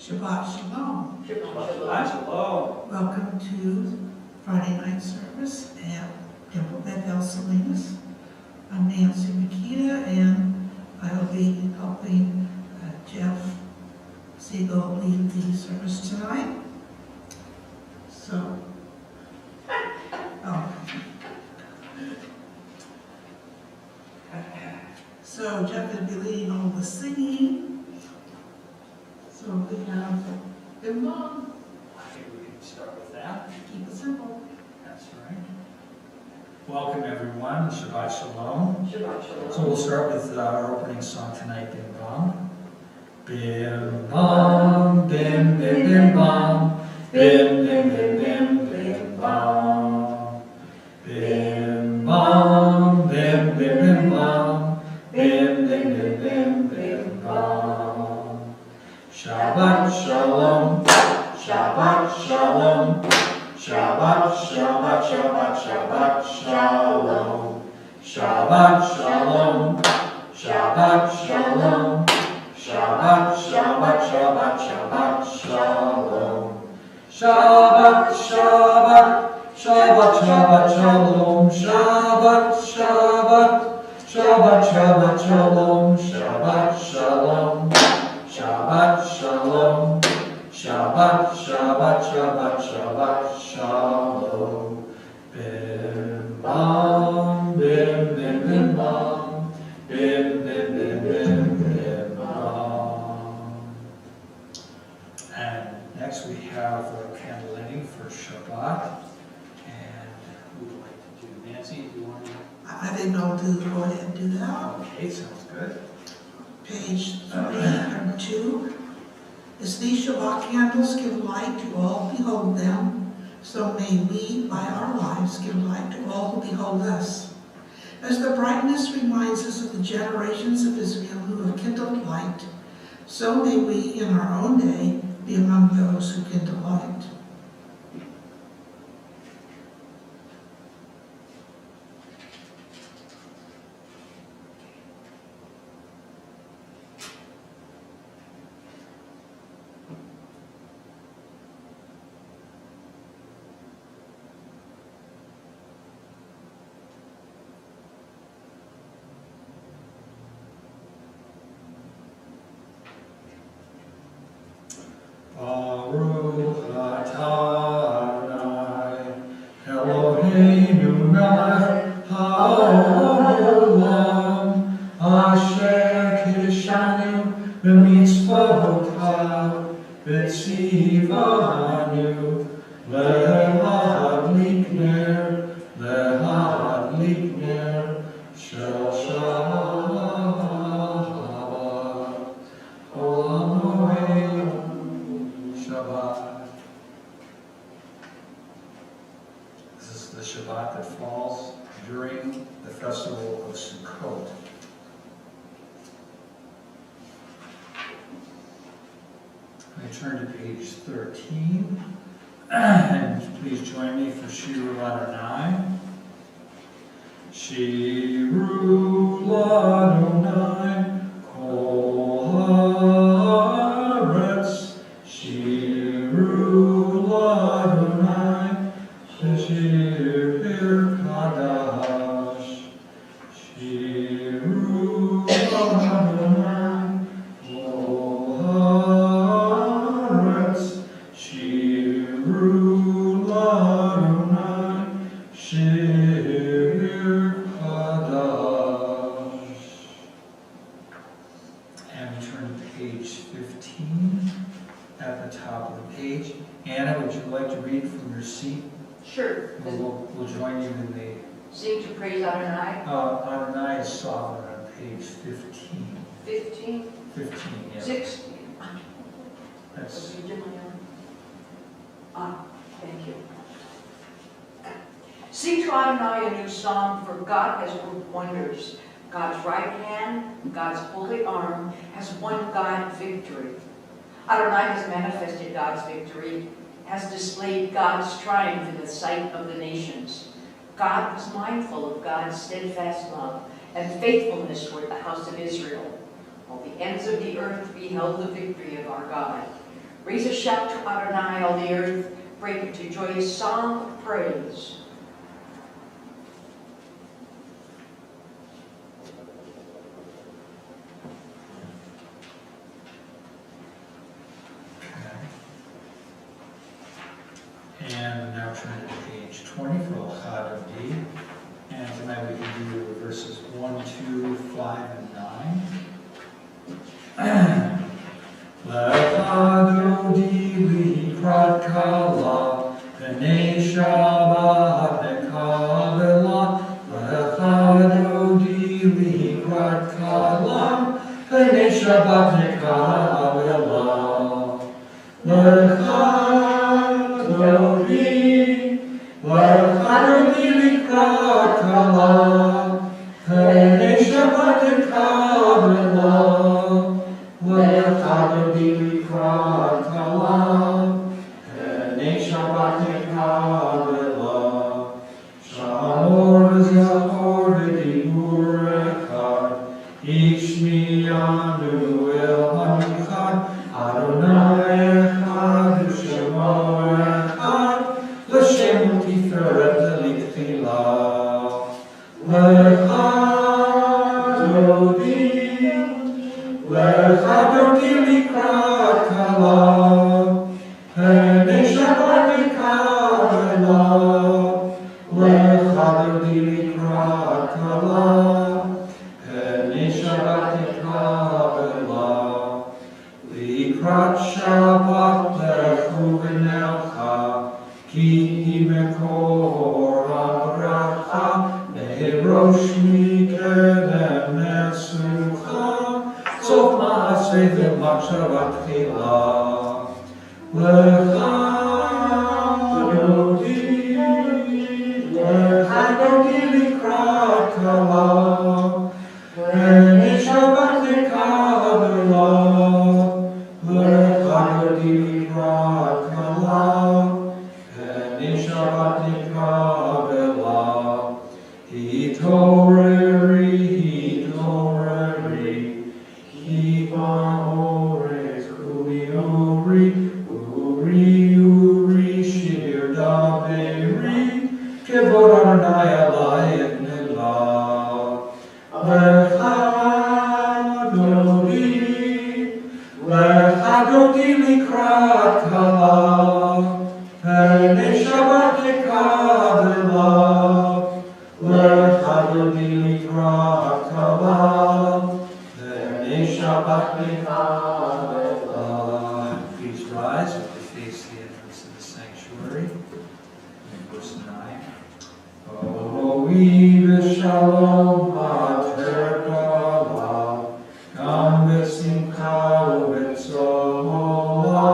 Shabbat Shalom. Shabbat Shalom. Welcome to Friday night service at Temple Beth Salinas. I'm Nancy Makita, and I will be helping Jeff Siegel lead the service tonight. So Jeff will be leading all the singing. So we have been long. I think we can start with that. Keep it simple. That's right. Welcome everyone. Shabbat Shalom. Shabbat Shalom. So we'll start with our opening song tonight, Bim Bam. Bim Bam, Bim Bim Bim Bam, Bim Bim Bim Bim Bim Bam. Bim Bam, Bim Bim Bim Bam, Bim Bim Bim Bim Bim Bam. Shabbat Shalom, Shabbat Shalom, Shabbat Shabbat Shabbat Shabbat Shalom, Shabbat Shalom, Shabbat Shalom, Shabbat Shabbat Shabbat Shabbat Shalom, Shabbat Shabbat Shabbat Shabbat Shalom, Shabbat Shabbat Shabbat Shabbat Shalom, Shabbat Shalom, Shabbat Shalom, Shabbat Shabbat Shabbat Shabbat Shalom. Bim Bam, Bim Bim Bim Bam, Bim Bim Bim Bim Bim Bam. And next we have the candle lighting for Shabbat. And who would like to do? Nancy, do you want to? I think I'll go ahead and do that. Okay, sounds good. Page 3, number 2. As these Shabbat candles give light to all who behold them, so may we, by our lives, give light to all who behold us. As the brightness reminds us of the generations of Israel who have kindled light, so may we, in our own day, be among those who kindle light. Baruch atah Eloheinu melech haolam asher kiddushanu b'mitzvotav v'tzivanu lehadlik ner shel Shabbat HaMo-eid. Shabbat. This is the Shabbat that falls during the festival of Sukkot. I turn to page 13, and please join me for Shiru Adonai. Shiru Adonai, Kol haaretz. Shiru Adonai, Shir Kadash. Shiru Adonai, Kol haaretz. Shiru Adonai, Shir Kadash. And we turn to page 15. At the top of the page. Anna, would you like to read from your seat? Sure. We'll join you in the Sing to praise Adonai. Adonai is sovereign on page 15. 15, 15, yeah. 16. That's, Thank you. Sing to Adonai a new song, for God has worked wonders. God's right hand, God's holy arm has won God victory. Adonai has manifested God's victory, has displayed God's triumph in the sight of the nations. God was mindful of God's steadfast love and faithfulness toward the house of Israel. All the ends of the earth beheld the victory of our God. Raise a shout to Adonai, all the earth. Break into joyous song of praise. And now turn to page 20 for HaMo-eid. And tonight we can do verses 1, 2, 5, and 9. L'chad-odi likrat kala, b'nei Shabbat nekabela. L'chad-odi likrat kala, b'nei Shabbat nekabela. L'chad-odi likrat kala, b'nei Shabbat nekabela. L'chad-odi likrat kala, b'nei Shabbat nekabela. Shamor zachor v'dibur echad, ishmiyanu el hamichad, Adonai echad u'shemo echad, l'shem tiferet l'tchila. L'chad-odi likrat kala, b'nei Shabbat nekabela. L'chad-odi likrat kala, b'nei Shabbat nekabela. Likrat Shabbat lechu v'nelcha, ki mekor habracha, me'rosh mikedem nesucha, sof ma'aseh v'machshavat tchila. L'chad-odi likrat kala, b'nei Shabbat nekabela. L'chad-odi likrat kala, b'nei Shabbat nekabela. Hitoreri, ki ba'orez kuli uri, shir daberi, kevod Adonai alai et nila. L'chad-odi likrat kala, b'nei Shabbat nekabela. L'chad-odi likrat kala, b'nei Shabbat nekabela. Please rise as we face the entrance of the sanctuary. In verse 9. HaMo-eid v'shalom mater bala, gam v'simcha u'b'tzola,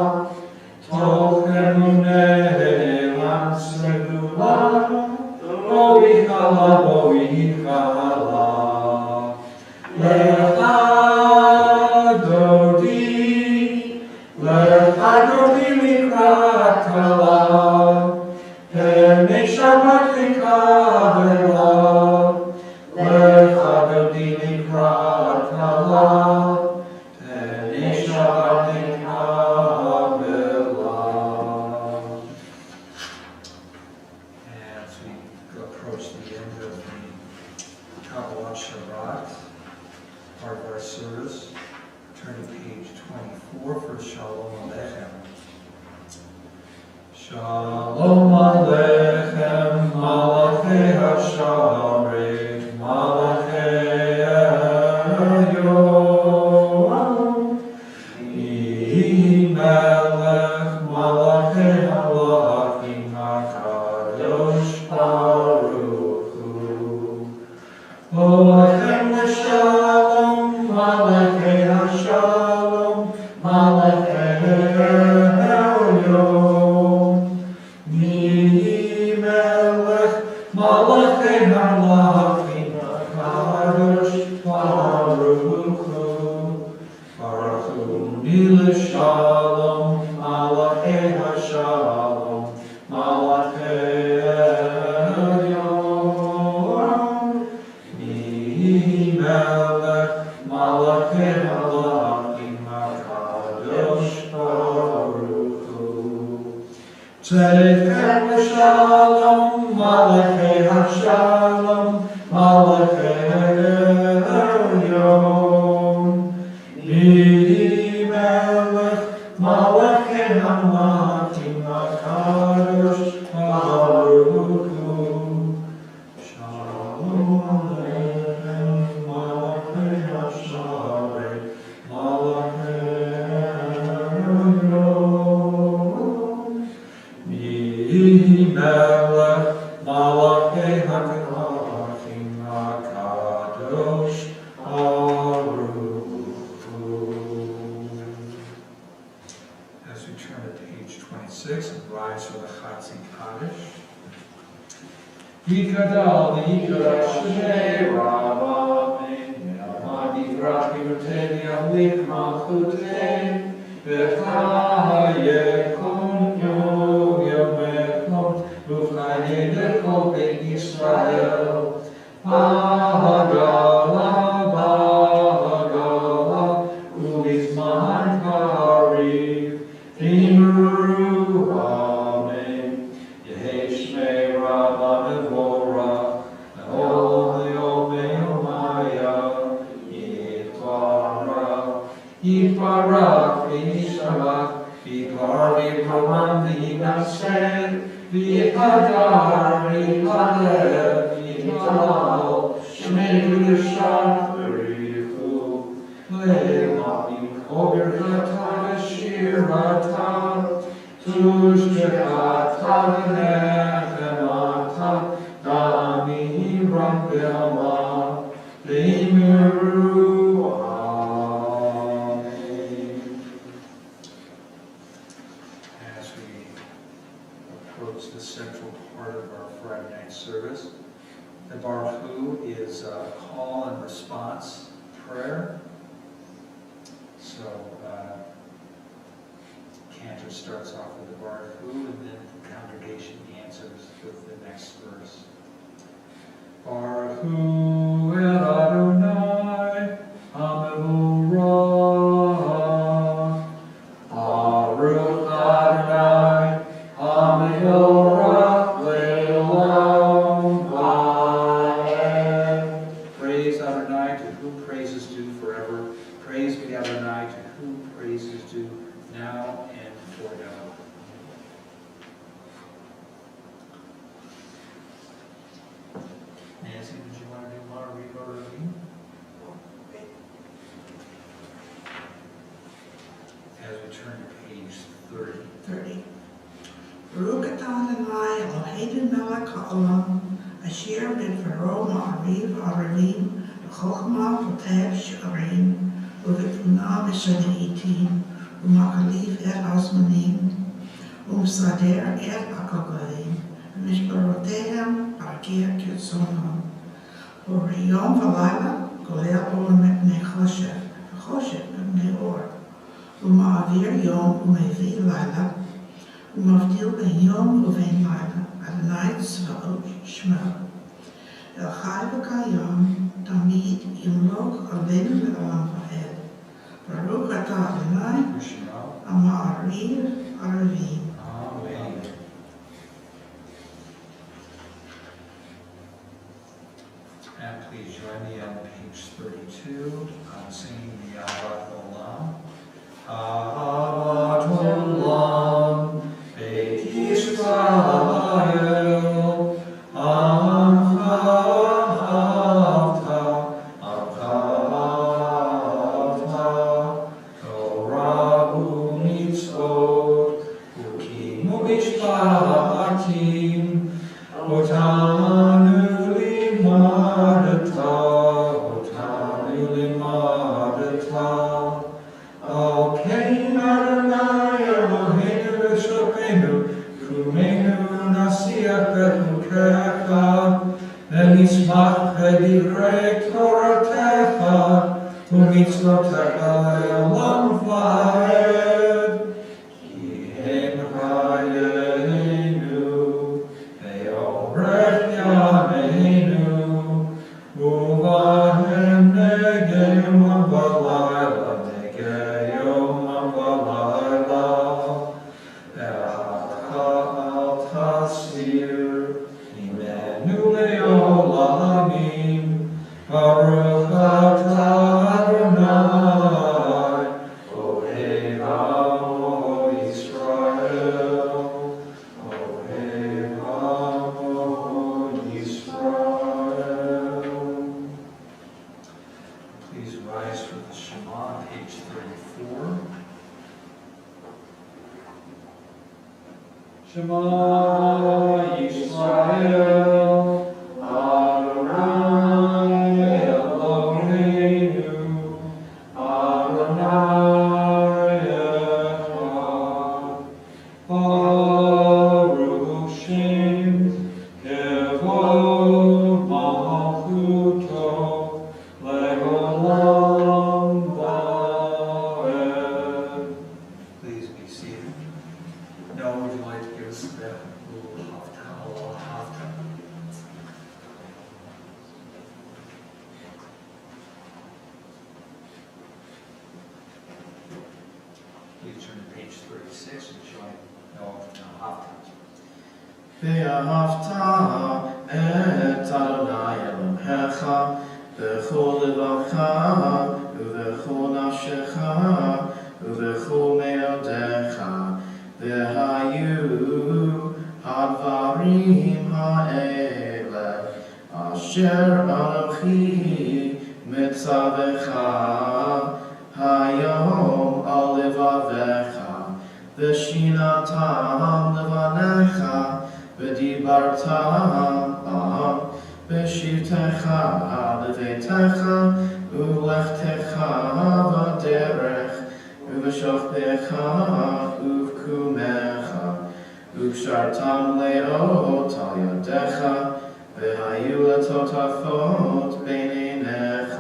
toch emuneh lansegula, bo'eid chala, bo'eid chala. L'chad-odi likrat kala, b'nei Shabbat nekabela. L'chad-odi likrat kala, b'nei Shabbat nekabela. As we approach the end of the Kabbalah Shabbat, part of our service, turn to page 24 for Shalom Aleichem. Shalom Aleichem, Malachei Hasharei, Malachei Elyon, Melech, Malachei Malachim HaKadosh Baruch Hu. Olechem l'shalom, Malachei Hashalom, Malachei Elyon, Melech, Malachei Malachim HaKadosh Baruch Hu. Baruch Hu l'shalom, Malachei Hashalom, Malachei Elyon, Melech, Malachei Malachim HaKadosh Baruch Hu. Tzedek v'shalom, malachei hashalom, malachei ha'elyon. Mihi melech, malachei hamatim hakadosh, baruch hu. Shalom aleichem, malachei hashalom, malachei ha'elyon. Mihi melech, malachei hakadoshim hakadosh, baruch hu. As we turn to page 26 and rise for the Chatzi Kaddish. Yikadal v'yikadash Shnei Rabbanim, Yamadi Vrachim Teni Alik Malchutem, V'chayekun Yomekon, V'chayekon Ben Yisrael, Hagala, Hagala, Uvizman Hariv, V'imru, Amen. Yehei Shmei Rabba Mevorach, Me'olam Le'om Me'omaya, Yitbarach v'yishalach, v'yikar v'yiproman v'yinaseh, v'yikadar v'yikadeh, v'yitalal, Shmei Kedushat v'richu, Le'elam kober chata v'shirata, tushkechata v'nechemata, da'amiram v'amah, v'imiru. As we approach the central part of our Friday night service, the Baruch Hu is a call and response prayer. So, Cantor starts off with the Baruch Hu, and then the congregation answers with the next verse. Baruch Hu el Adonai, HaMevorach. Baruch Adonai, HaMevorach le'olam va'ed. Praise Adonai, to whom praise is due forever. Praise be Adonai, to whom praise is due now and forever. Nancy, did you want to do more read or read? As we turn to page 30. 30. Baruch atah Adonai Eloheinu melech ha'olam, asher bidvaro ma'ariv arivim, v'chokhmah v'tev she'arim, uv'tmuna v'shane'itim, u'makalif et hazmanim, u'msader et akagalim, v'mishbarotehem arkir kitzonam. U'riyom v'layla golel or mepnei choshech, v'choshech mepnei or. U'ma'avir yom u'mevi layla, u'mavdil ben yom u'vein layla, Adonai tzvaot shmo. El chai v'kayom, tamid yimlok aleinu le'olam va'ed. Baruch atah Adonai, Krishna. Ama'ariv arivim. Amen. And please join me on page 32, singing the Ahavat Olam. Ahavat Olam, Beit Yisrael, Amcha Ahavta, Amcha Ahavta, Torah u'mitzvot, u'kimu mishpatim, otanu limadata, otanu limadata. Alkein Adonai Eloheinu v'Shopeinu, Kumenu nasiach bechukecha, v'nismach b'divrei Toratecha, u'mitzvotecha le'olam va'ed. Ki hem chayenu, ve'orech yameinu, u'vahem negem v'layla, negem v'layla, ve'achah on page 34. Shema Yisrael, Adonai Eloheinu, Adonai Echad, Baruch Shem, Kevod Malchuto, Legolam Vaed. Please be seated. Noah, would you like to give us that little haftarah? Please turn to page 36 and join Noah with the haftarah. ואהבת את אדוני אלוהיך בכל לבבך ובכל נפשך ובכל מאודיך, והיו הדברים האלה אשר אנוכי מצווך היום על לבביך, ושיננתם לבניך ודיברתם בשבתך בביתך ולכתך בדרך ובשוכבך ובקומך, וקשרתם לאות על ידיך, והיו לטוטפות בין עיניך,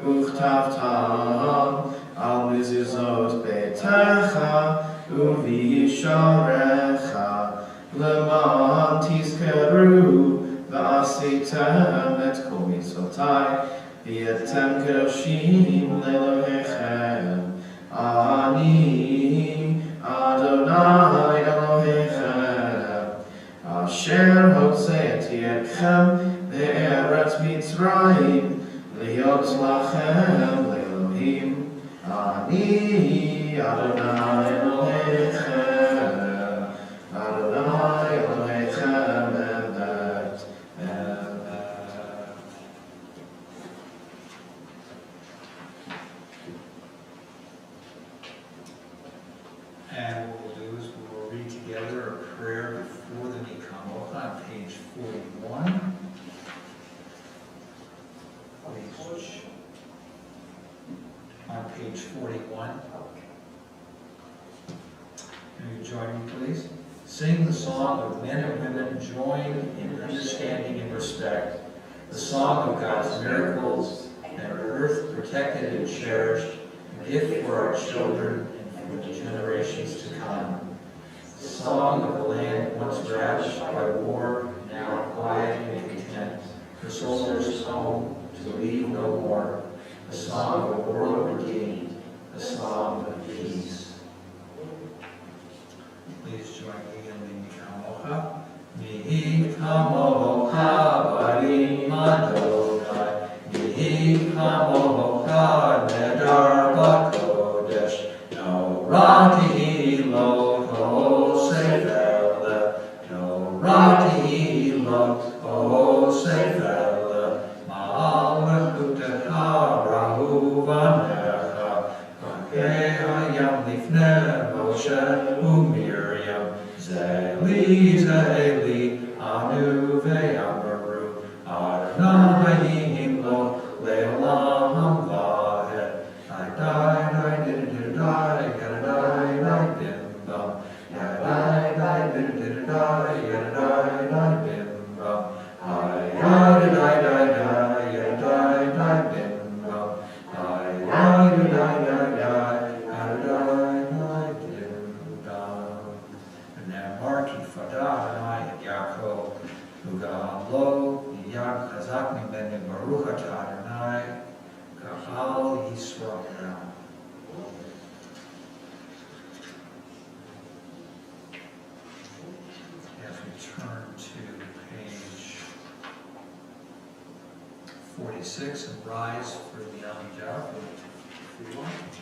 וכתבתם על מזוזות ביתך ובישעריך, למען תזכרו ועשיתם את כל מצוותיי, והייתם קדושים לאלוהיכם. אני אדוני אלוהיכם, אשר הוצאתי אתכם מארץ מצרים, להיות לכם לאלוהים. אני אדוני אלוהיכם, אדוני אלוהיכם אמת אמת. And what we'll do is we will read together a prayer before the HaMo-eid on page 41. On page 41. Can you join me, please? Sing the song of men and women joined in understanding and respect, the song of God's miracles, and earth protected and cherished, a gift for our children and for the generations to come. The song of the land once ravished by war, now quiet and content, for soldiers home to leave no more. A song of a world redeemed, a song of peace. Please join me in the HaMo-eid. Mihi HaMo-eid barim Adonai, Mihi HaMo-eid nedar b'kodesh, Norati lo sefer, Norati lo sefer, Ma'alechutecha rahu vanecha, V'kei hayam lifnei Moshe u'Miriam, Zeli Zeli anu ve'amaru, Adonai lo le'olam vaed. I die, did die, gotta die, bim bum. Yeah, die, did die, gotta die, bim bum. I die, bim bum. I die, gotta die, bim bum. And now Marki Fadah and Yaakov, Ugam Lo, Yad Chazak Mimenu Baruch Atah Adonai, Kahal Yisrael. As we turn to page 46 and rise for the Amidah, if you want.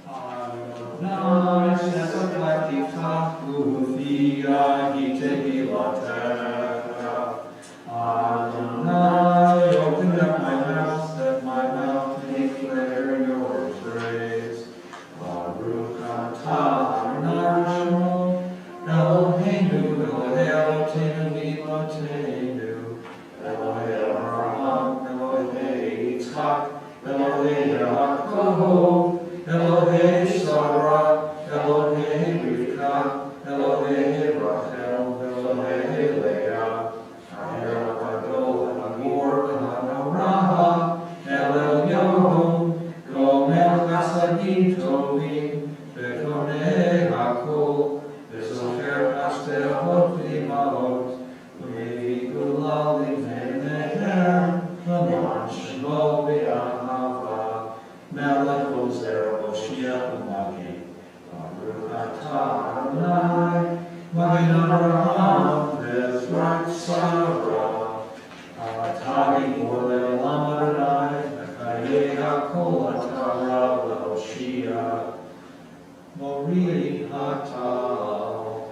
Adonai sefaklatifahu v'yahitehi latecha. Adonai, open up my mouth. Yitzchak, Elohei Yaakov, Elohei Sarah, Elohei Rivka, Elohei Rachel, Elohei Leah, El Gadol Hamor Hanorah, El Elyon, Gomel Chasadim Tovim, Bekonei Hakol, Bezocher Ashteot V'Imaot, Umevi Gulal Livnei Neher, Laman Shemo V'Ahava, Melech Ozer Moshiach U'Magin, Baruch Atah Adonai, Magen Avraham, Bezrat Sarah, Atah Gibor Le'olam Adonai, Mechayei HaKol Atah Rav Le'Hoshia, Mori Hatal,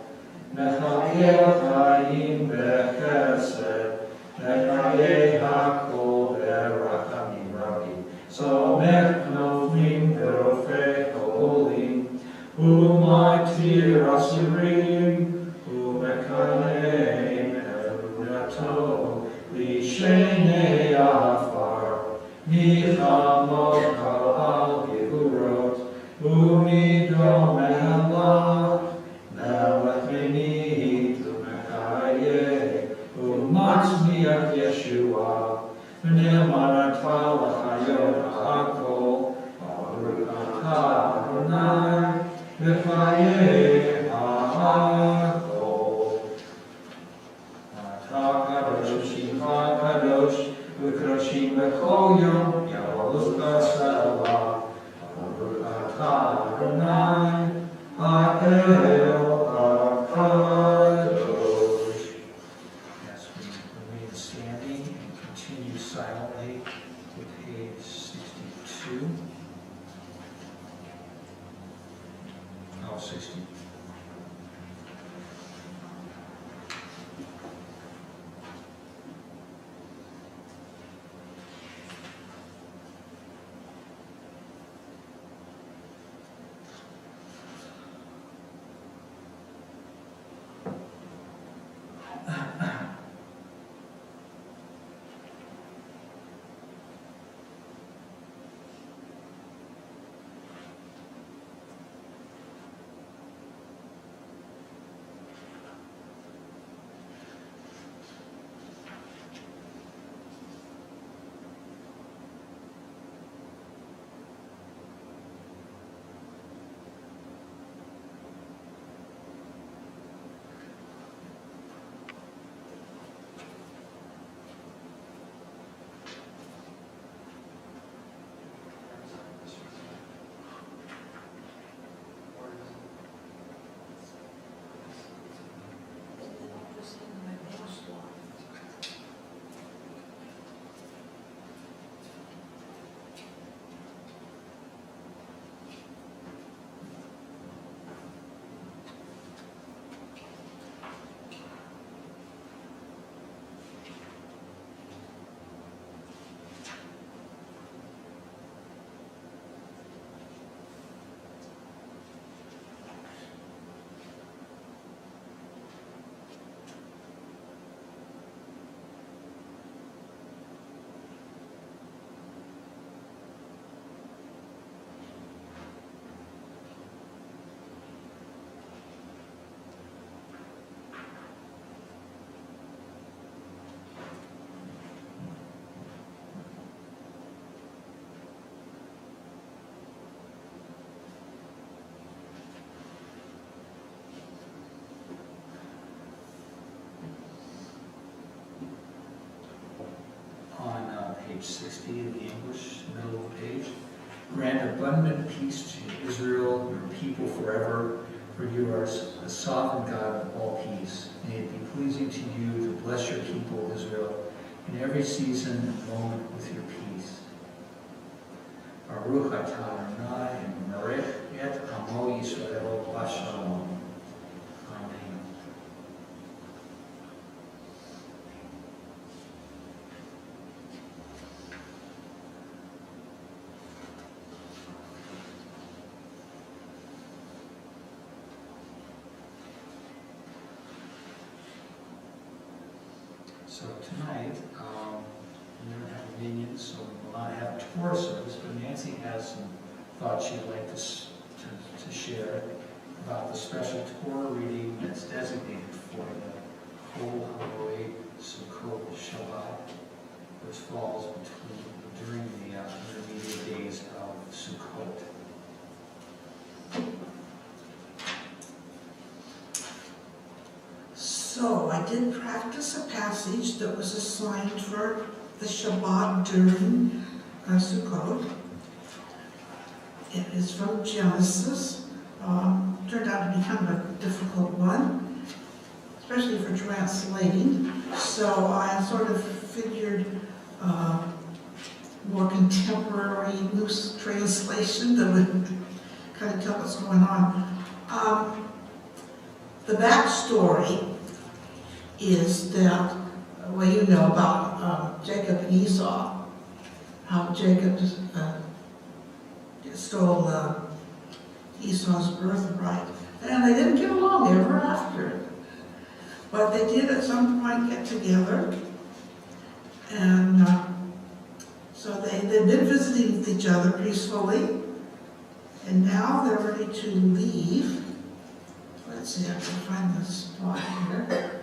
Mechakel Chaim Bechesed, Mechayei HaKol Berachamim Rabbi, Somech Noflim Verofei Holim, U'Matir Asurim, U'Mekaleim Erunato, Lishenei Afar, Michamot Kal Gevurot, Umidom Melach, Melech Menit, U'Mechayeh, U'Matzmiach Yeshua, V'Ne'eman Atah L'Chayot HaKol, Baruch Atah Adonai, V'Chayei HaKol. Atah Kadosh, Shimcha Kadosh, V'Kadoshim B'Chol Yom, Yalucha Selah. Baruch Atah Adonai, Ha'el HaKadosh. Yes, we remain standing and continue silently to page 62. Oh, 60. Page 60 in the English, middle of the page. Grant abundant peace to Israel, your people forever, for you are the sovereign God of all peace. May it be pleasing to you to bless your people Israel in every season and moment with your peace. Baruch atah Adonai and Merech et HaMo-Yisrael Bashalom. Amen. So tonight, we don't have convenient, so we will not have a Torah service, but Nancy has some thoughts she'd like to share about the special Torah reading that's designated for the Chol, HaMo-eid, Sukkot, Shabbat, which falls during the intermediate days of Sukkot. So I did practice a passage that was assigned for the Shabbat during Sukkot. It is from Genesis. Turned out to be kind of a difficult one, especially for translating. So I sort of figured more contemporary, loose translation that would kind of tell what's going on. The backstory is that, well, you know about Jacob and Esau, how Jacob stole Esau's birthright, and they didn't get along ever after. But they did at some point get together, and so they've been visiting with each other peacefully, and now they're ready to leave. Let's see, I can find the spot here.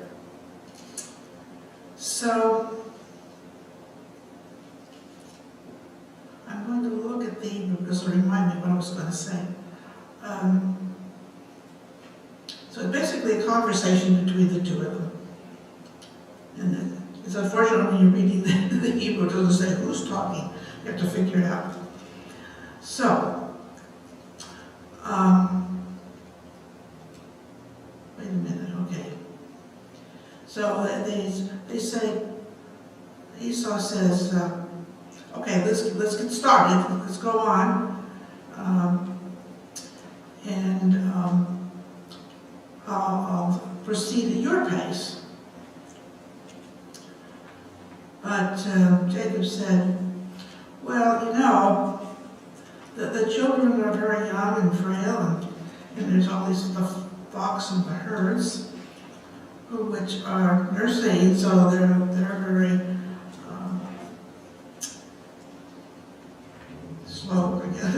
So, I'm going to look at the Hebrew because it'll remind me what I was going to say. So it's basically a conversation between the two of them. And it's unfortunate when you're reading the Hebrew, it doesn't say who's talking. You have to figure it out. So, wait a minute, okay. So they say, Esau says, okay, let's get started, let's go on. I'll proceed at your pace. But Jacob said, well, you know, the children are very young and frail, and there's all these flocks and the herds, which are nursing, so they're very slow, I guess.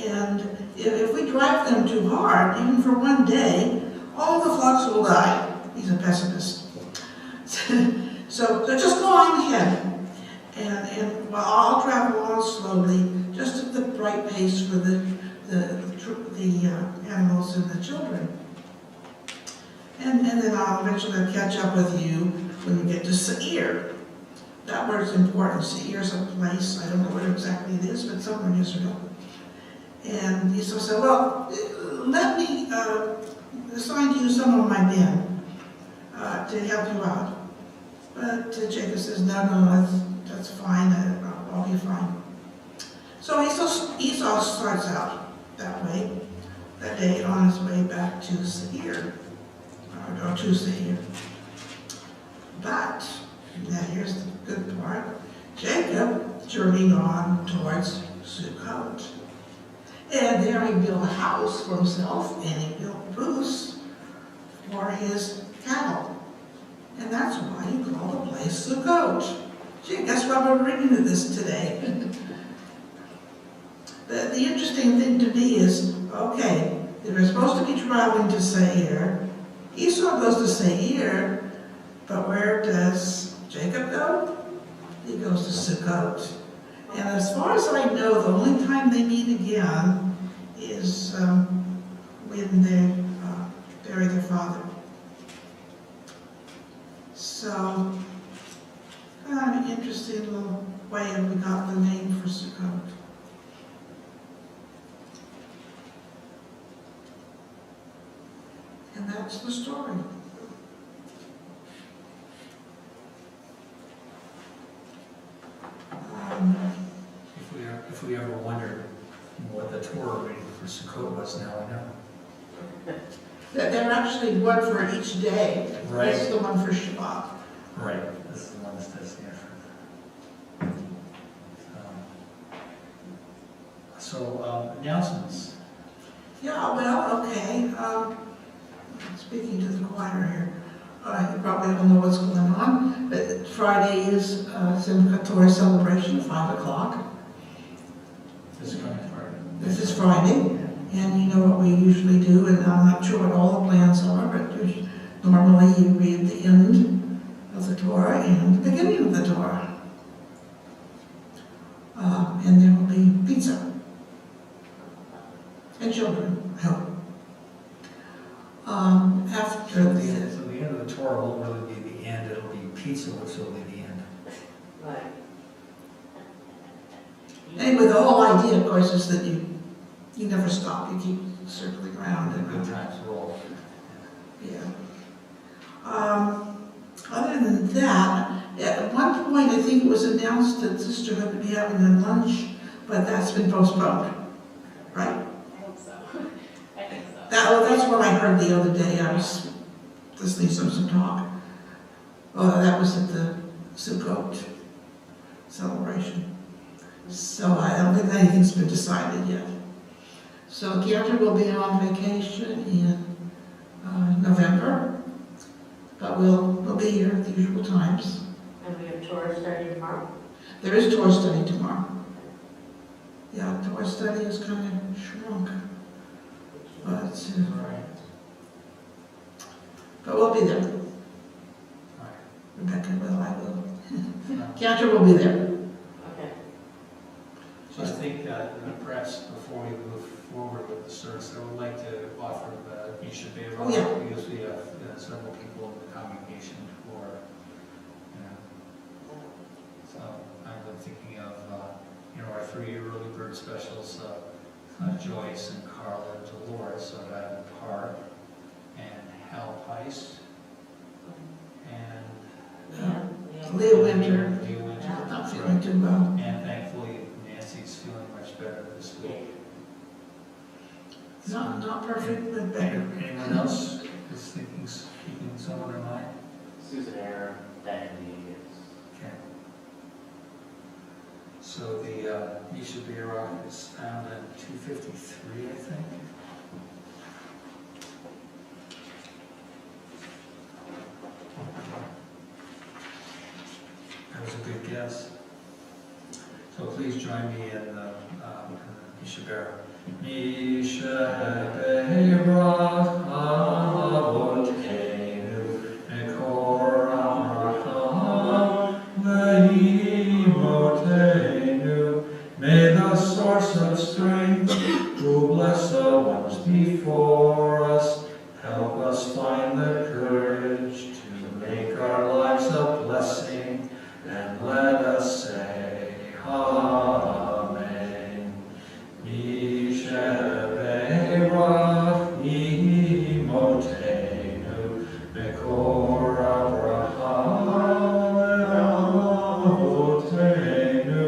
And if we drive them too hard, even for one day, all the flocks will die. He's a pessimist. So just go on ahead. And well, I'll travel on slowly, just at the right pace for the animals and the children. And then I'll eventually catch up with you when we get to Seir. That word's important. Seir is a place, I don't know where exactly it is, but somewhere in Israel. And Esau said, well, let me assign to you some of my men to help you out. But Jacob says, no, that's fine, I'll be fine. So Esau starts out that way, that day on his way back to Seir, or to Seir. But, now here's the good part, Jacob journeyed on towards Sukkot. And there he built a house for himself, and he built booths for his cattle. And that's why he called the place Sukkot. Gee, guess why we're reading this today? The interesting thing to me is, okay, they were supposed to be traveling to Seir. Esau goes to Seir, but where does Jacob go? He goes to Sukkot. And as far as I know, the only time they meet again is when they bury their father. So, kind of an interesting little way we got the name for Sukkot. And that's the story. If we ever wondered what the Torah reading for Sukkot was, now I know. They're actually one for each day. Right. This is the one for Shabbat. Right, this is the one that does the effort. So, announcements. Yeah, well, okay. Speaking to the choir here. You probably don't know what's going on, but Friday is Simchat Torah celebration at 5 o'clock. This coming Friday. This is Friday, and you know what we usually do, and I'm not sure what all the plans are, but normally you read the end of the Torah and the beginning of the Torah. And there will be pizza. And children, I hope. After So the the end of the Torah won't really be the end, it'll be pizza, which will be the end. Right. Anyway, the whole idea, of course, is that you never stop. You keep circling around. The And, good times roll. yeah. Other than that, at one point, I think it was announced that Sisterhood would be having a lunch, but that's been postponed, right? I hope so. I think so. That's what I heard the other day. I was listening to some talk. That was at the Sukkot celebration. So I don't think anything's been decided yet. So Giertner will be on vacation in November, but we'll be here at the usual times. And we have Torah study tomorrow. There is Torah study tomorrow. Yeah, Torah study is kind of shrunk, but we'll be there. Rebecca will, I will. Giertner will be there. Okay. So I think perhaps before we move forward with the service, I would like to offer the Yeshiva, Oh, yeah. because we have several people in the congregation who are, so I've been thinking of, our 3 early bird specials, Joyce and Carla and Dolores, so that Park and Hal Heiss and Leah Winter, Leah Winter. not feeling too well. And thankfully Nancy's feeling much better this week. Not perfect, but better. Anyone else is keeping someone in mind? Susan Air, Diane Lee, Okay. So the Yeshiva Be'erach is found in 253, I think. That was a good guess. So please join me in the Yeshiva Be'erach. Yeshiva Be'erach Avotenu Mekor Avraham Ve'imotenu. May the source of strength, who bless the ones before us, help us find the courage to make our lives a blessing, and let us say, Amen. Yeshiva Be'erach Imotenu Mekor Avraham Avotenu.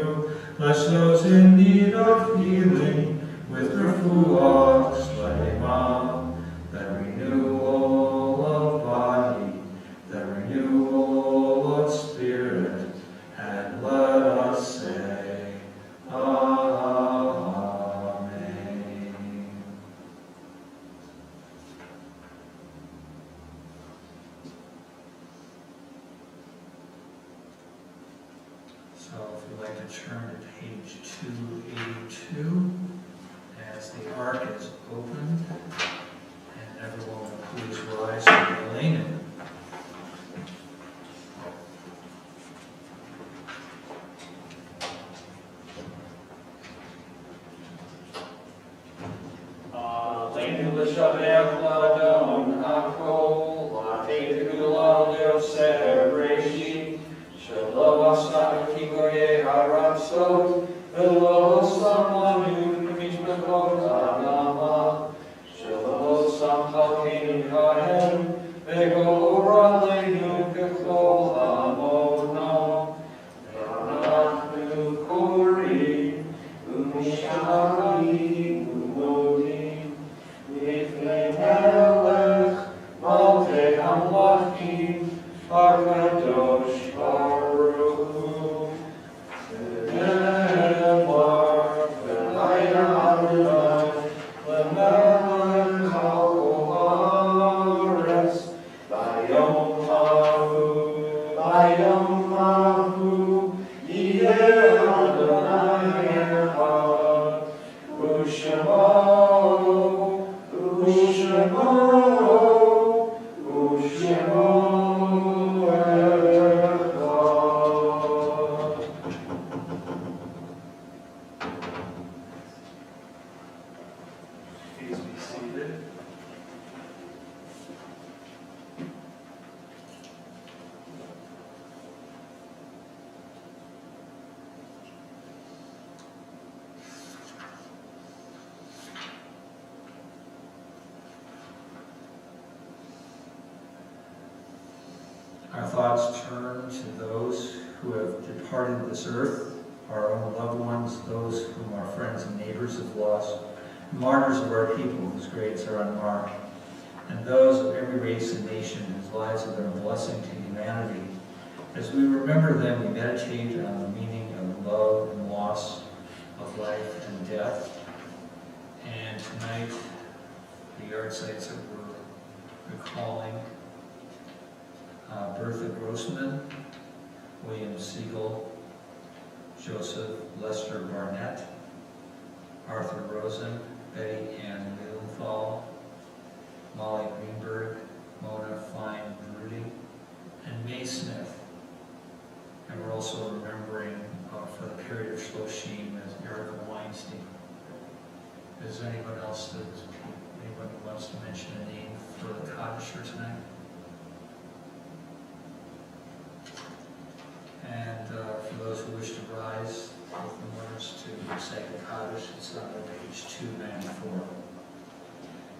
Bless those in need of healing with refuah shlema, the renewal of body, the renewal of spirit, and let us say, Amen. So if you'd like to turn to page 282, as the ark is opened, and everyone will please rise and be leaning. Aleinu l'shavech l'adon hakol, l'ateitu l'al Bereshit, shelo asa kigoye haratzot, velo samanu mishpachot ha'adama, shelo sam chalkeinu kahem, v'gor aleinu kechol ha'amona, ve'anachnu korim, u'misharim, u'modim, Lifnei Melech, Malkei Hamlachim, HaKadosh Baruch Hu, Te'emar thoughts turn to those who have departed this earth, our own loved ones, those whom our friends and neighbors have lost, martyrs of our people whose graves are unmarked, and those of every race and nation whose lives have been a blessing to humanity. As we remember them, we meditate on the meaning of love and loss, of life and death. And tonight, the yard sites that we're recalling: Bertha Grossman, William Siegel, Joseph Lester Barnett, Arthur Rosen, Betty Ann Lewenthal, Molly Greenberg, Mona Fine Broody, and May Smith. And we're also remembering for the period of Shloshim as Erica Weinstein. Is there anyone else anyone who wants to mention a name for the Kaddisher tonight? And for those who wish to rise with the mourners to say the Kaddish, it's on page 294.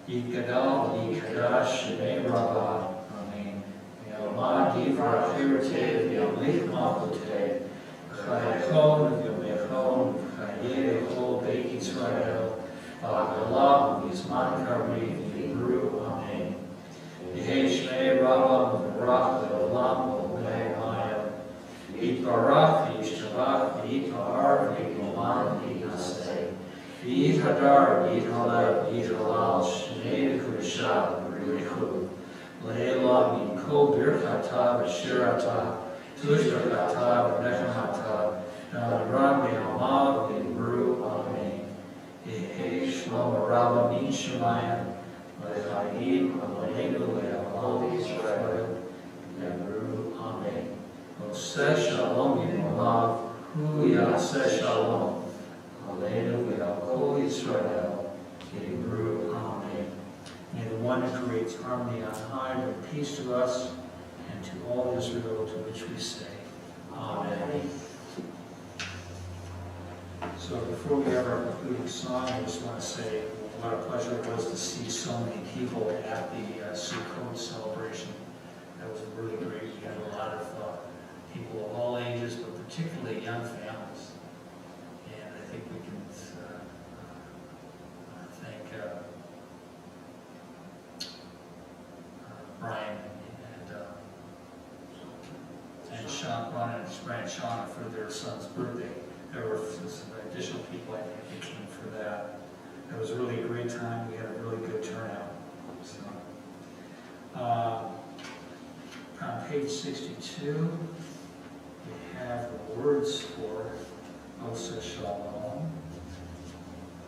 Yikadal, Yikadash, Shemei Rabbah, Amen. Yalmad Yivra Chirate, Yamlich Malkote, Chayachon, Yomechon, Chayehol, Beit Yisrael, V'agalah, Yizman Kari, Yibru, Amen. Yehei Shmei Rabbah, V'rach, V'olam, V'mei Maya, Yitbarach, Yishtabach, Yitbar, Yitloman, Yitnaseh, Yithadar, Yithalel, Yithalal, Shmei Kudashah, B'richu, Le'elah, Yikol, Birchata, V'shirata, Tushbachata, V'nechamata, Na'aram, Yalmah, Yibru, Amen. Yehei Shlom Rabbah, Min Shemayim, Le'chayim, Aleinu, Le'avol Yisrael, Yibru, Amen. Oseh Shalom Yimolav, Hu Yaseh Shalom, Aleinu V'Yavol Yisrael, Yibru, Amen. May the one who creates harmony on high bring peace to us and to all Israel, to which we say, Amen. So before we have our concluding song, I just want to say what a pleasure it was to see so many people at the Sukkot celebration. That was really great. We had a lot of people of all ages, but particularly young families. And I think we can thank Brian and Sean, Brian and Sean for their son's birthday. There were some additional people I think that came for that. It was really a great time. We had a really good turnout. So, on page 62, we have the words for Oseh Shalom.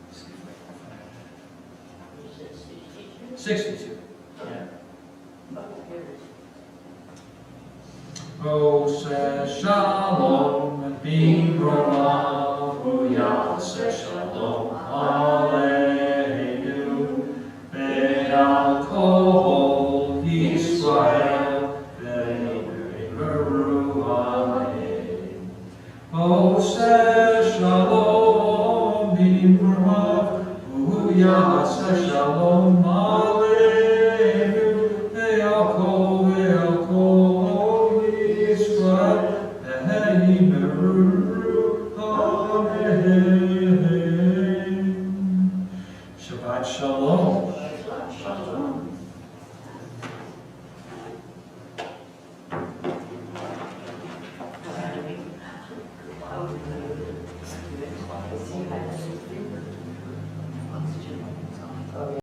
Let's see if I can find it. 62. Yeah. Oseh Shalom.